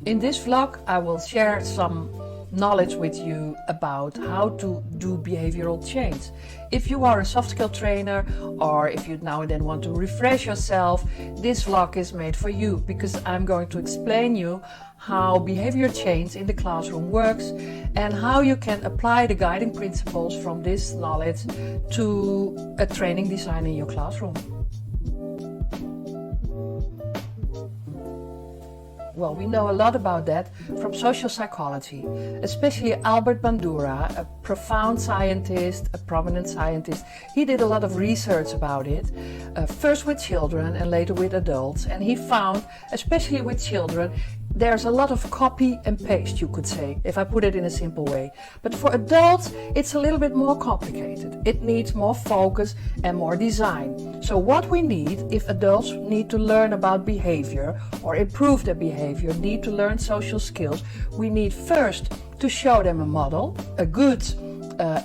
In this vlog I will share some knowledge with you about how to do behavioral change. If you are a soft skill trainer or if you now and then want to refresh yourself, this vlog is made for you because I'm going to explain you how behavior change in the classroom works and how you can apply the guiding principles from this knowledge to a training design in your classroom. Well, we know a lot about that from social psychology, especially Albert Bandura, a profound scientist, a prominent scientist. He did a lot of research about it, first with children and later with adults, and he found, especially with children, there's a lot of copy and paste, you could say, if I put it in a simple way. But for adults, it's a little bit more complicated. It needs more focus and more design. So what we need, if adults need to learn about behavior or improve their behavior, need to learn social skills, we need first to show them a model, a good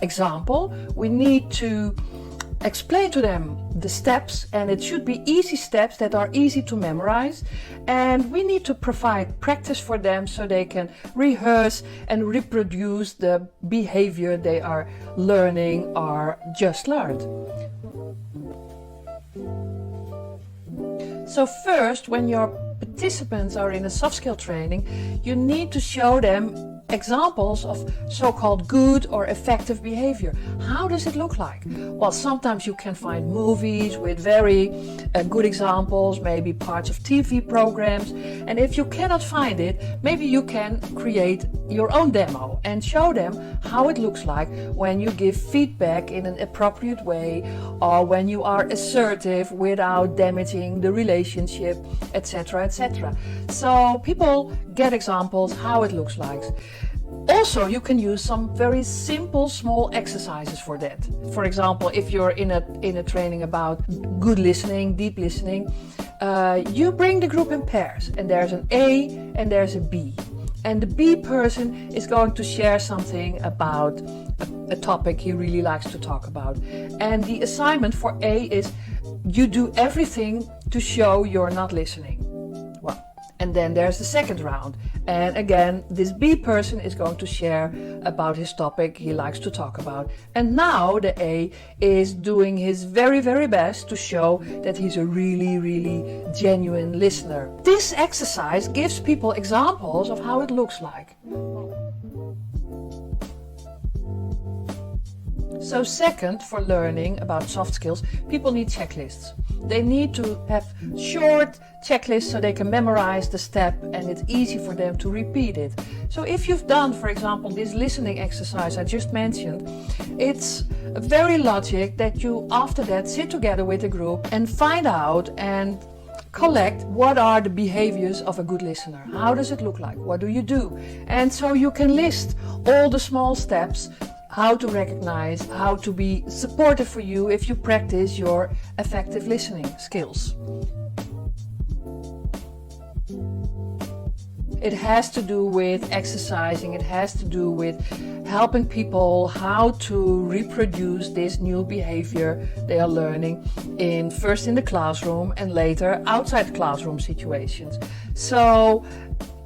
example. We need to explain to them the steps, and it should be easy steps that are easy to memorize, and we need to provide practice for them so they can rehearse and reproduce the behavior they are learning or just learned. So first, when your participants are in a soft skill training, you need to show them examples of so-called good or effective behavior. How does it look like? Well, sometimes you can find movies with very good examples, maybe parts of TV programs, and if you cannot find it, maybe you can create your own demo and show them how it looks like when you give feedback in an appropriate way or when you are assertive without damaging the relationship, etc., etc. So people get examples how it looks like. Also, you can use some very simple small exercises for that. For example, if you're in a training about good listening, deep listening, you bring the group in pairs, and there's an A and there's a B. And the B person is going to share something about a topic he really likes to talk about. And the assignment for A is you do everything to show you're not listening. Well, and then there's the second round. And again, this B person is going to share about his topic he likes to talk about. And now the A is doing his very, very best to show that he's a really, really genuine listener. This exercise gives people examples of how it looks like. So second, for learning about soft skills, people need checklists. They need to have short checklists so they can memorize the step and it's easy for them to repeat it. So if you've done, for example, this listening exercise I just mentioned, it's very logic that you after that sit together with a group and find out and collect what are the behaviors of a good listener. How does it look like? What do you do? And so you can list all the small steps, how to recognize, how to be supportive for you if you practice your effective listening skills. It has to do with exercising, it has to do with helping people how to reproduce this new behavior they are learning first in the classroom and later outside classroom situations. So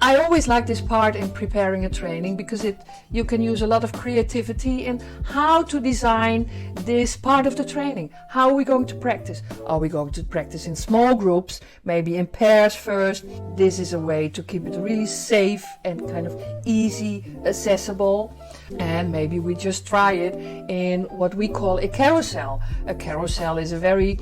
I always like this part in preparing a training because you can use a lot of creativity in how to design this part of the training. How are we going to practice? Are we going to practice in small groups, maybe in pairs first? This is a way to keep it really safe and kind of easy, accessible. And maybe we just try it in what we call a carousel. A carousel is a very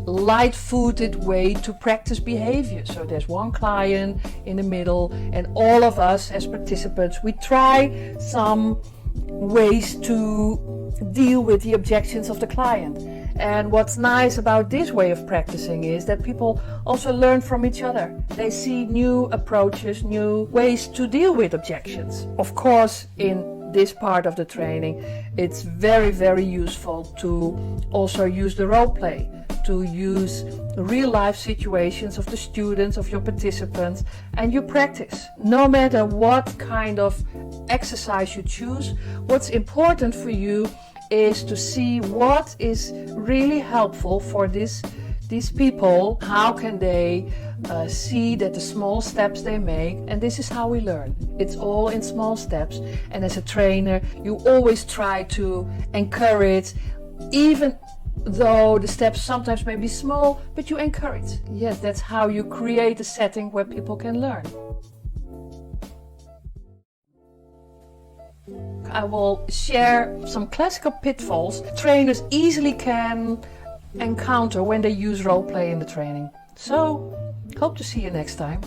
light-footed way to practice behavior. So there's one client in the middle and all of us as participants, we try some ways to deal with the objections of the client. And what's nice about this way of practicing is that people also learn from each other. They see new approaches, new ways to deal with objections. Of course, in this part of the training, it's very, very useful to also use the role play, to use real life situations of the students, of your participants, and you practice. No matter what kind of exercise you choose, what's important for you is to see what is really helpful for this these people, how can they see that the small steps they make, and this is how we learn. It's all in small steps, and as a trainer you always try to encourage, even though the steps sometimes may be small, but you encourage. Yes, that's how you create a setting where people can learn. I will share some classical pitfalls trainers easily can encounter when they use role play in the training. So, hope to see you next time.